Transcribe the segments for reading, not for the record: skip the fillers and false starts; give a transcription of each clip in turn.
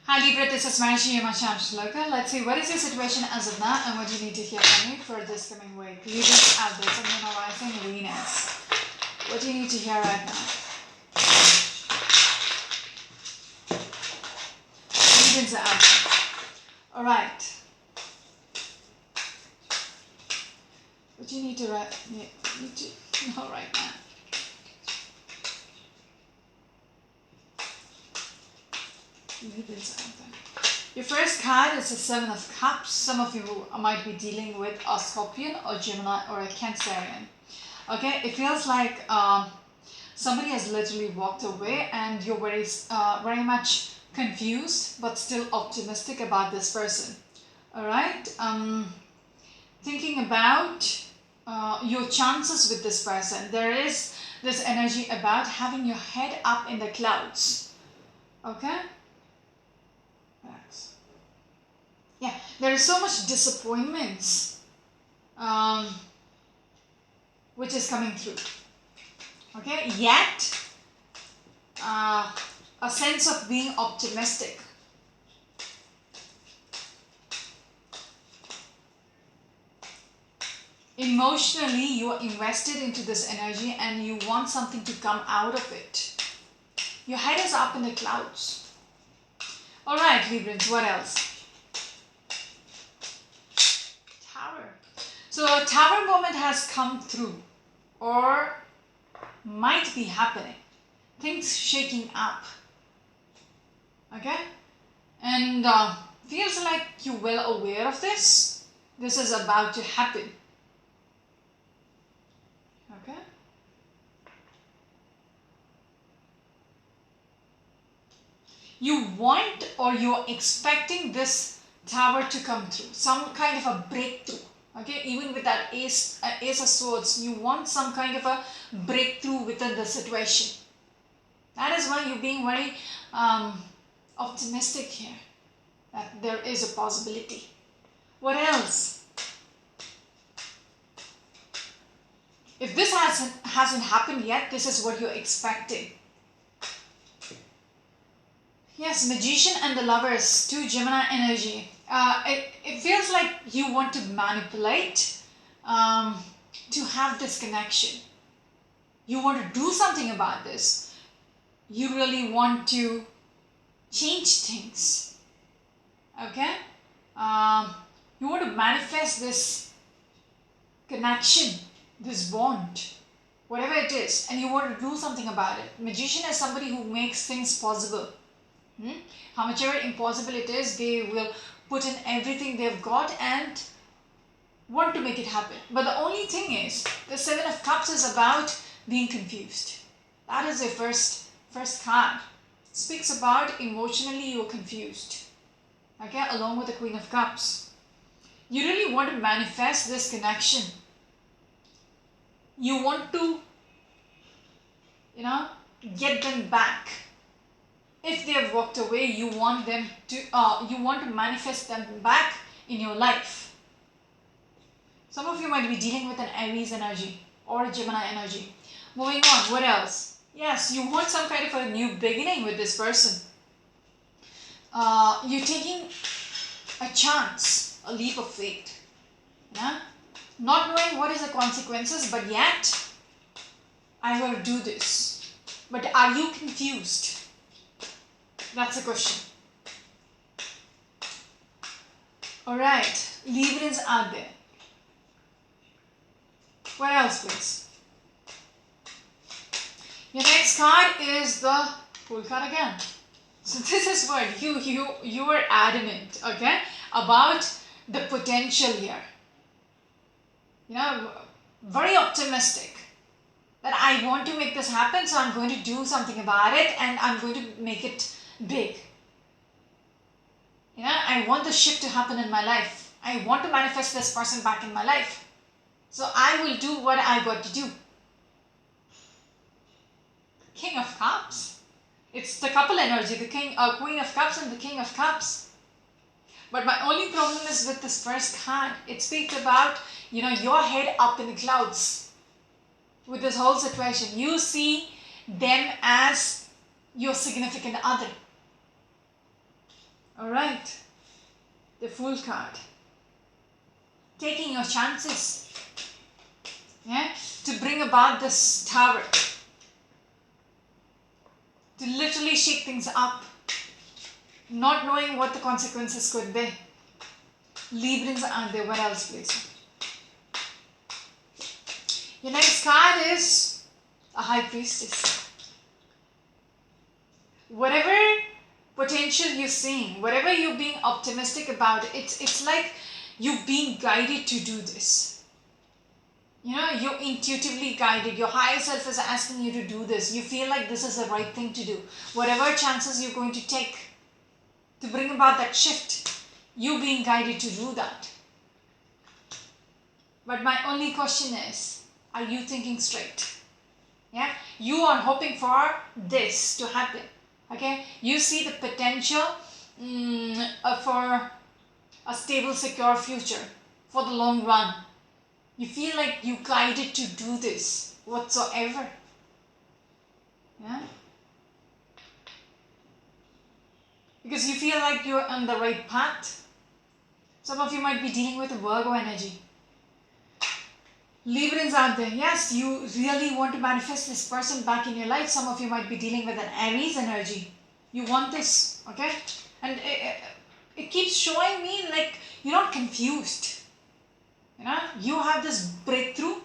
Hi Libra, this is Marishi Yamasham. Let's see what is your situation as of now and what you need to hear from me for this coming week. Libras out there, Sun, Moon, Rising, Venus. What do you need to hear right now? Libras are out there. Alright. What do you need to know right now? Libras out there. Your first card is the Seven of Cups. Some of you might be dealing with a Scorpion or Gemini or a Cancerian. Okay, it feels like somebody has literally walked away and you're very much confused but still optimistic about this person. Alright, thinking about your chances with this person. There is this energy about having your head up in the clouds. Okay? Yeah, there is so much disappointments which is coming through. Okay, yet a sense of being optimistic. Emotionally, you are invested into this energy and you want something to come out of it. Your head is up in the clouds. Alright, Librans, what else? Tower. So a tower moment has come through or might be happening. Things shaking up. Okay? And feels like you're well aware of this. This is about to happen. Okay? You want or you're expecting this tower to come through. Some kind of a breakthrough. Okay? Even with that ace of swords, you want some kind of a breakthrough within the situation. That is why you're being very optimistic here. That there is a possibility. What else? If this hasn't happened yet, this is what you're expecting. Yes, Magician and the Lovers, 2 Gemini energy. It feels like you want to manipulate to have this connection. You want to do something about this. You really want to change things. Okay? You want to manifest this connection, this bond, whatever it is, and you want to do something about it. Magician is somebody who makes things possible. However impossible it is, they will put in everything they've got and want to make it happen. But the only thing is, the Seven of Cups is about being confused. That is the first card. It speaks about emotionally you're confused. Okay, along with the Queen of Cups. You really want to manifest this connection. You want to, get them back. If they have walked away, you want them to, you want to manifest them back in your life. Some of you might be dealing with an Aries energy or a Gemini energy. Moving on, what else? Yes, you want some kind of a new beginning with this person. You're taking a chance, a leap of faith. Yeah? Not knowing what is the consequences, but yet, I will do this. But are you confused? That's the question. Alright, Librans out there. What else, please? Your next card is the Fool card again. So this is what you were adamant, okay, about the potential here. Very optimistic that I want to make this happen, so I'm going to do something about it and I'm going to make it big. I want the shift to happen in my life. I want to manifest this person back in my life. So I will do what I got to do. King of Cups. It's the couple energy, the Queen of Cups and the King of Cups. But my only problem is with this first card. It speaks about, your head up in the clouds. With this whole situation, you see them as your significant other. Alright, the Fool card. Taking your chances, yeah, to bring about this Tower. To literally shake things up, not knowing what the consequences could be. Librans are there. What else, please? Your next card is a High Priestess. Whatever potential you're seeing, whatever you're being optimistic about, it's like you're being guided to do this. You know, you're intuitively guided. Your higher self is asking you to do this. You feel like this is the right thing to do. Whatever chances you're going to take to bring about that shift, you're being guided to do that. But my only question is, are you thinking straight? Yeah, you are hoping for this to happen. Okay, you see the potential for a stable, secure future for the long run. You feel like you guided to do this whatsoever. Yeah, because you feel like you're on the right path. Some of you might be dealing with a Virgo energy. Librans out there, yes, you really want to manifest this person back in your life. Some of you might be dealing with an Aries energy. You want this, okay? And it keeps showing me like you're not confused. You know, you have this breakthrough.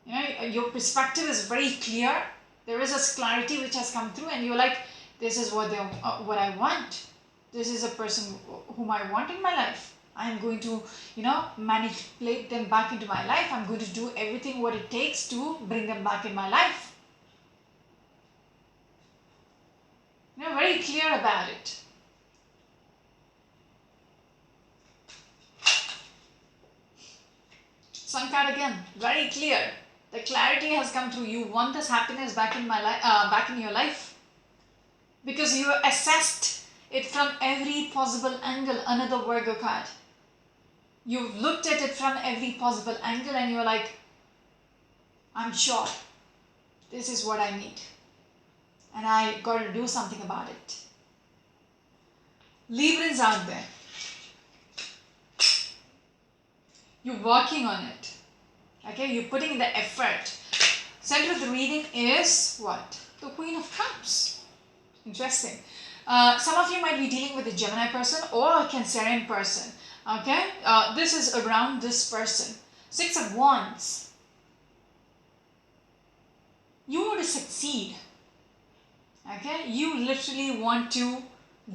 You know, your perspective is very clear. There is a clarity which has come through, and you're like, this is what I want. This is a person whom I want in my life. I am going to, you know, manipulate them back into my life. I'm going to do everything what it takes to bring them back in my life. You know, very clear about it. Sun card again, very clear. The clarity has come through. You want this happiness back in my life, back in your life, because you assessed it from every possible angle. Another Virgo card. You've looked at it from every possible angle and you're like, I'm sure this is what I need and I got to do something about it. Librans out there, you're working on it. Okay, you're putting in the effort. Center of the reading is what? The Queen of Cups. Interesting. Some of you might be dealing with a Gemini person or a Cancerian person. Okay, this is around this person. Six of Wands. You want to succeed. Okay, you literally want to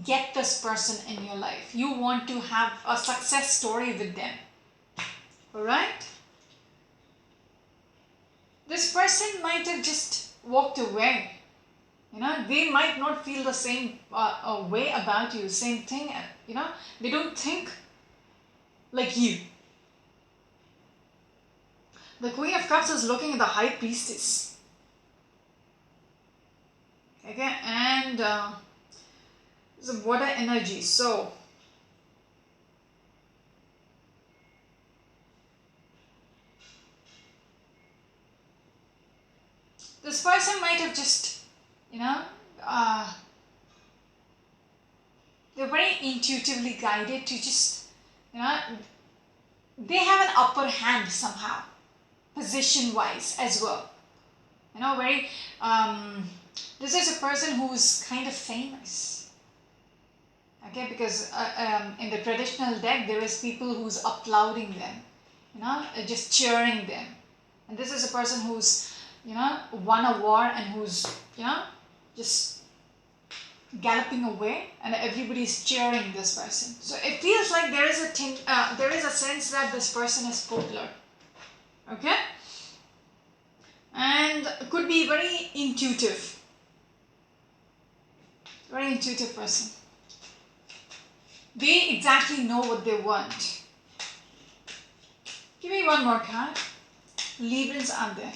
get this person in your life. You want to have a success story with them. Alright? This person might have just walked away. You know, they might not feel the same way about you, same thing. You know, they don't think like you. The Queen of Cups is looking at the High Priestess. Okay, and it's a water energy. So, this person might have just, you know, they're very intuitively guided to just, you know, they have an upper hand somehow, position-wise as well. You know, very, this is a person who's kind of famous. Okay, because in the traditional deck, there is people who's applauding them, you know, just cheering them. And this is a person who's, you know, won a war and who's, you know, just galloping away and everybody's cheering this person. So it feels like there is a sense that this person is popular. Okay? And could be very intuitive. Very intuitive person. They exactly know what they want. Give me one more card. Librans are there.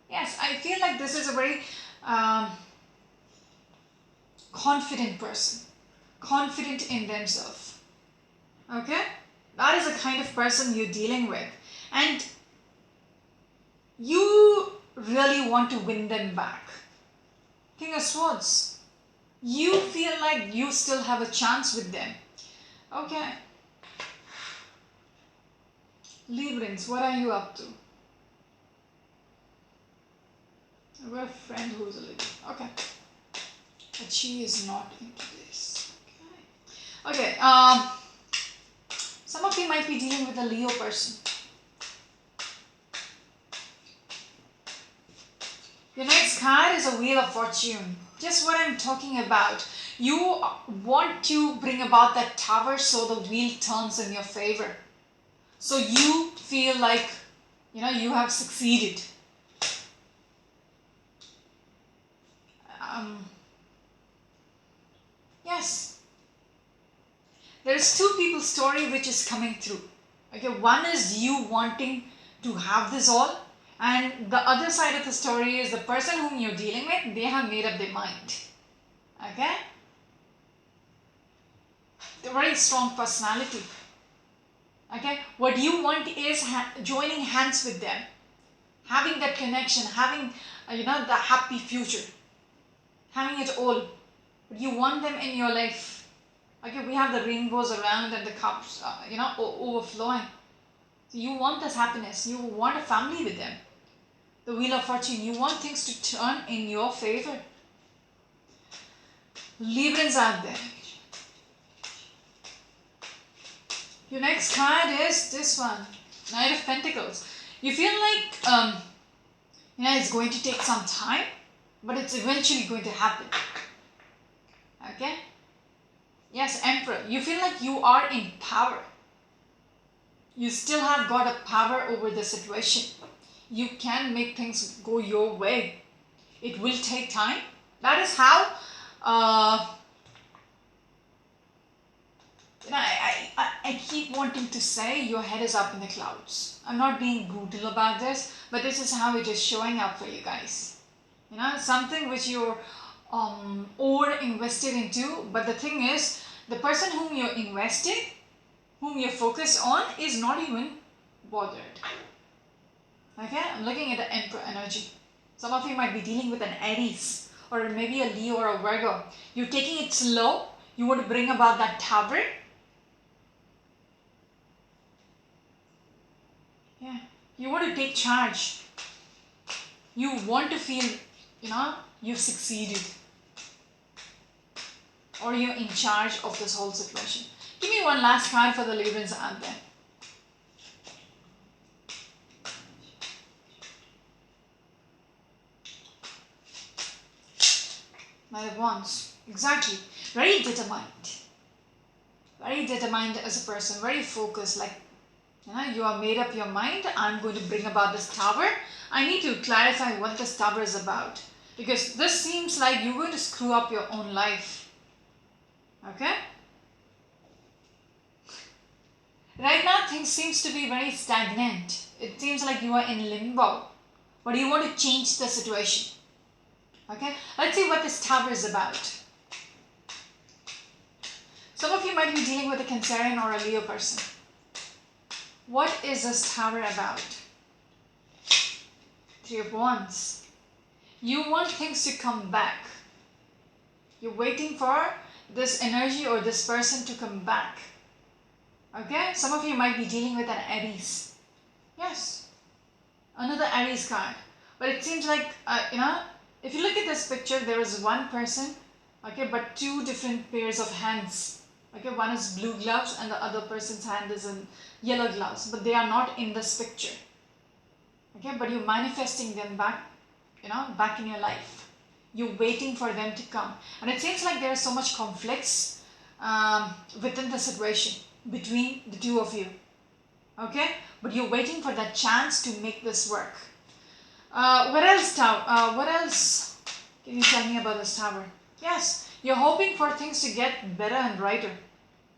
Yes, I feel like this is a very confident person. Confident in themselves. Okay? That is the kind of person you're dealing with. And you really want to win them back. King of Swords. You feel like you still have a chance with them. Okay. Librans, what are you up to? I've got a friend who's a Libran. Okay. But she is not into this. Okay. Okay. Some of you might be dealing with a Leo person. Your next card is a Wheel of Fortune. Just what I'm talking about. You want to bring about that tower so the wheel turns in your favor. So you feel like, you have succeeded. Yes. There's two people's story which is coming through. Okay, one is you wanting to have this all, and the other side of the story is the person whom you're dealing with, they have made up their mind. Okay? They're very strong personality. Okay? What you want is joining hands with them, having that connection, having the happy future, having it all. But you want them in your life. Okay, we have the rainbows around and the cups, overflowing. So you want this happiness. You want a family with them. The Wheel of Fortune. You want things to turn in your favor. Librans out there. Your next card is this one. Knight of Pentacles. You feel like, it's going to take some time, but it's eventually going to happen. Okay? Yes, Emperor. You feel like you are in power. You still have got a power over the situation. You can make things go your way. It will take time. That is how I keep wanting to say your head is up in the clouds. I'm not being brutal about this, but this is how it is showing up for you guys. Something which you're over invested into, but the thing is, the person whom you're invested, whom you're focused on, is not even bothered. Okay, I'm looking at the Emperor energy. Some of you might be dealing with an Aries, or maybe a Leo or a Virgo. You're taking it slow. You want to bring about that tower. Yeah, you want to take charge. You want to feel, you've succeeded. Or you're in charge of this whole situation. Give me one last card for the Librans out there. Knight of Wands. Exactly. Very determined. Very determined as a person. Very focused. Like, you have made up your mind. I'm going to bring about this tower. I need to clarify what this tower is about. Because this seems like you're going to screw up your own life. Okay? Right now, things seems to be very stagnant. It seems like you are in limbo. But you want to change the situation. Okay? Let's see what this tower is about. Some of you might be dealing with a Cancerian or a Leo person. What is this tower about? Three of Wands. You want things to come back. You're waiting for this energy or this person to come back. Okay? Some of you might be dealing with an Aries. Yes. Another Aries card. But it seems like, if you look at this picture, there is one person, okay, but two different pairs of hands. Okay, one is blue gloves and the other person's hand is in yellow gloves. But they are not in this picture. Okay, but you're manifesting them back, back in your life. You're waiting for them to come. And it seems like there is so much conflicts within the situation between the two of you. Okay, but you're waiting for that chance to make this work. What else can you tell me about this tower? Yes, you're hoping for things to get better and brighter.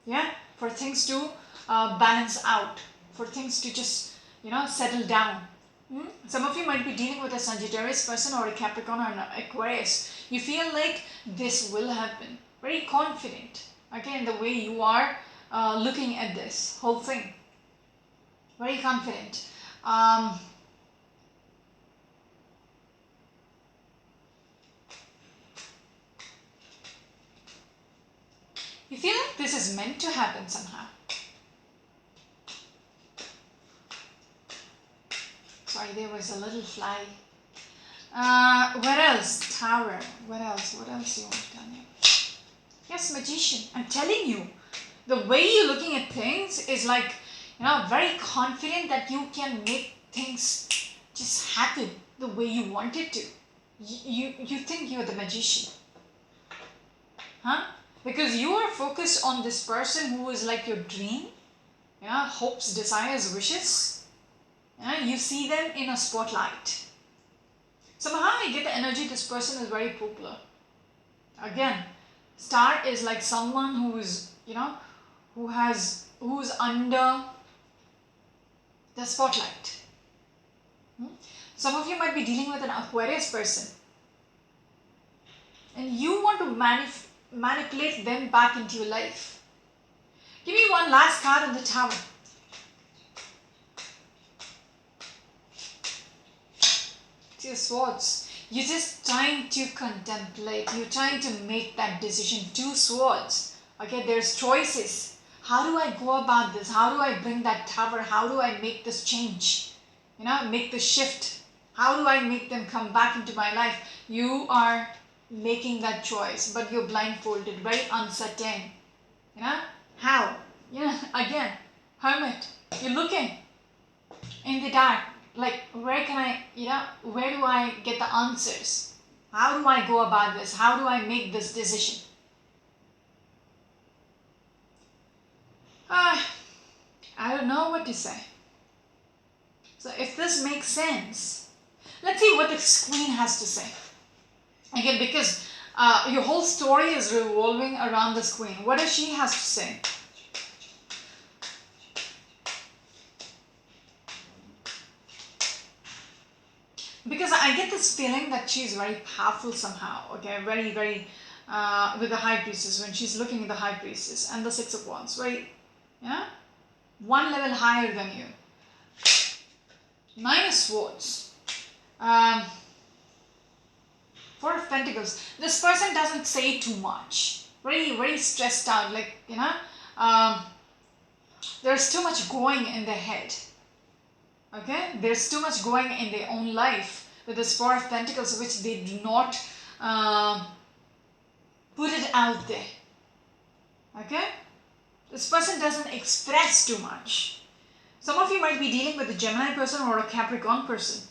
Yeah, for things to balance out, for things to just, settle down. Some of you might be dealing with a Sagittarius person or a Capricorn or an Aquarius. You feel like this will happen. Very confident, okay, in the way you are looking at this whole thing. Very confident. this is meant to happen somehow. Sorry, there was a little fly. What else? Tower. What else? What else you want to tell me? Yes, magician. I'm telling you, the way you're looking at things is like, very confident that you can make things just happen the way you want it to. You think you're the magician. Huh? Because you are focused on this person who is like your dream, hopes, desires, wishes. You see them in a spotlight. Somehow I get the energy this person is very popular. Again, star is like someone who is, who's under the spotlight. Some of you might be dealing with an Aquarius person, and you want to manipulate them back into your life. Give me one last card in the Tower. Two Swords. You're just trying to contemplate. You're trying to make that decision. Two Swords. Okay, there's choices. How do I go about this? How do I bring that Tower? How do I make this change? Make the shift. How do I make them come back into my life? You are making that choice, but you're blindfolded, very uncertain. How? Again, Hermit. You're looking in the dark. Like, where can I, where do I get the answers? How do I go about this? How do I make this decision? I don't know what to say. So if this makes sense, let's see what the Queen has to say. Again, because your whole story is revolving around this Queen. What does she has to say? Because I get this feeling that she's very powerful somehow. Okay, very, very, with the High Priestess, when she's looking at the High Priestess and the Six of Wands, right? One level higher than you. Nine of Swords. Four of Pentacles. This person doesn't say too much. Very, very stressed out. Like, there's too much going in their head. Okay? There's too much going in their own life with this Four of Pentacles, which they do not put it out there. Okay? This person doesn't express too much. Some of you might be dealing with a Gemini person or a Capricorn person.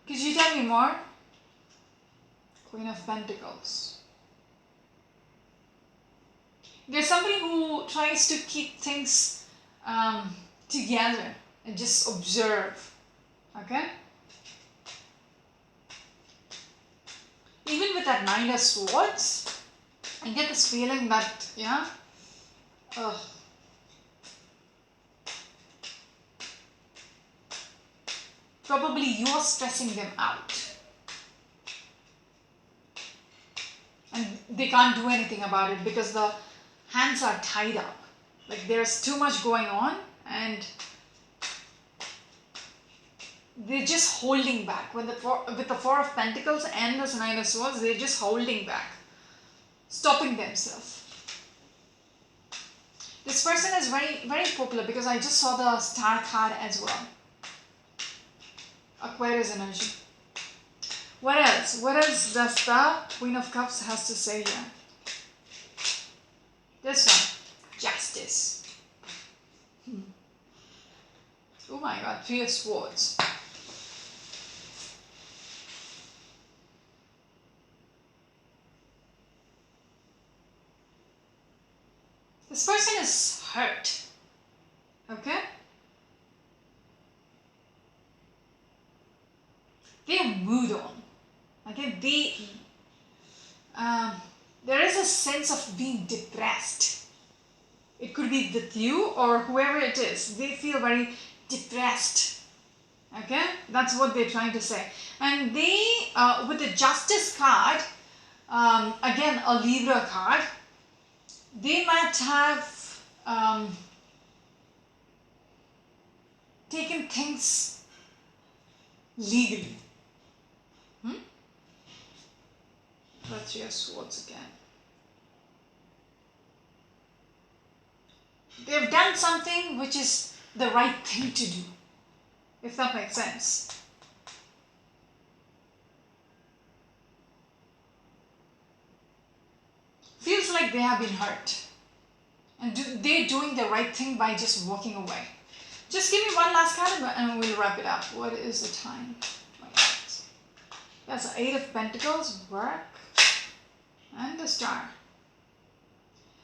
Could you tell me more? Queen of Pentacles. There's somebody who tries to keep things together and just observe. Okay? Even with that Nine of Swords, I get this feeling that, probably you're stressing them out. And they can't do anything about it because the hands are tied up. Like, there's too much going on and they're just holding back. With the Four of Pentacles and the Nine of Swords, they're just holding back, stopping themselves. This person is very, very popular because I just saw the Star card as well. Aquarius energy. What else? What else does the Queen of Cups has to say here? This one. Justice. Oh my God. Three of Swords. This person is hurt. Okay? They moved on. Okay? There is a sense of being depressed. It could be with you or whoever it is. They feel very depressed. Okay? That's what they're trying to say. And they, with the Justice card, again a Libra card, they might have taken things legally. The Three of Swords again. They've done something which is the right thing to do, if that makes sense. Feels like they have been hurt. And they're doing the right thing by just walking away. Just give me one last card and we'll wrap it up. What is the time? 28. That's the Eight of Pentacles, work, and the Star.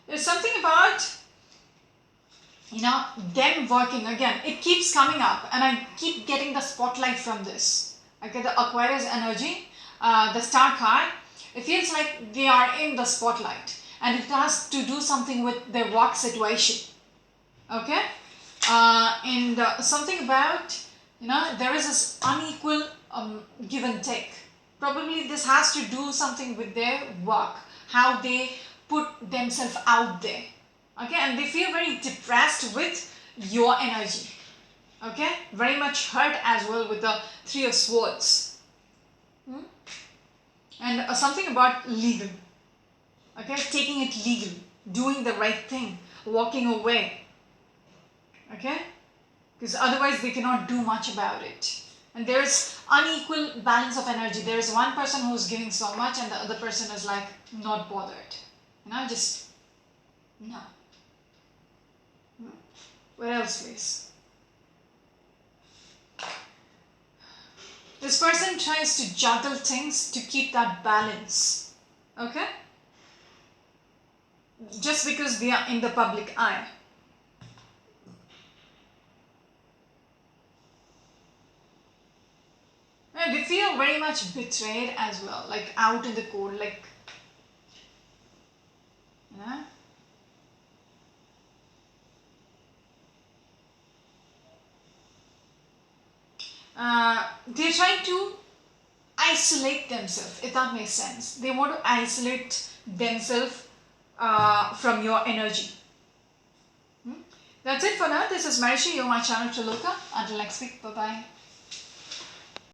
There's something about, them working again. It keeps coming up and I keep getting the spotlight from this. I get the Aquarius energy, the Star card. It feels like they are in the spotlight and it has to do something with their work situation. Okay? And something about, there is this unequal give and take. Probably this has to do something with their work, how they put themselves out there. Okay, and they feel very depressed with your energy. Okay, very much hurt as well with the Three of Swords. And something about legal. Okay, taking it legal, doing the right thing, walking away. Okay, because otherwise they cannot do much about it. And there is unequal balance of energy. There is one person who's giving so much and the other person is like not bothered. Just no. What else, please? This person tries to juggle things to keep that balance. Okay? Just because they are in the public eye. And they feel very much betrayed as well, like out in the cold, like, they're trying to isolate themselves, if that makes sense. They want to isolate themselves from your energy. That's it for now. This is Marishi, you're my channel Triloka. Until next week, bye-bye.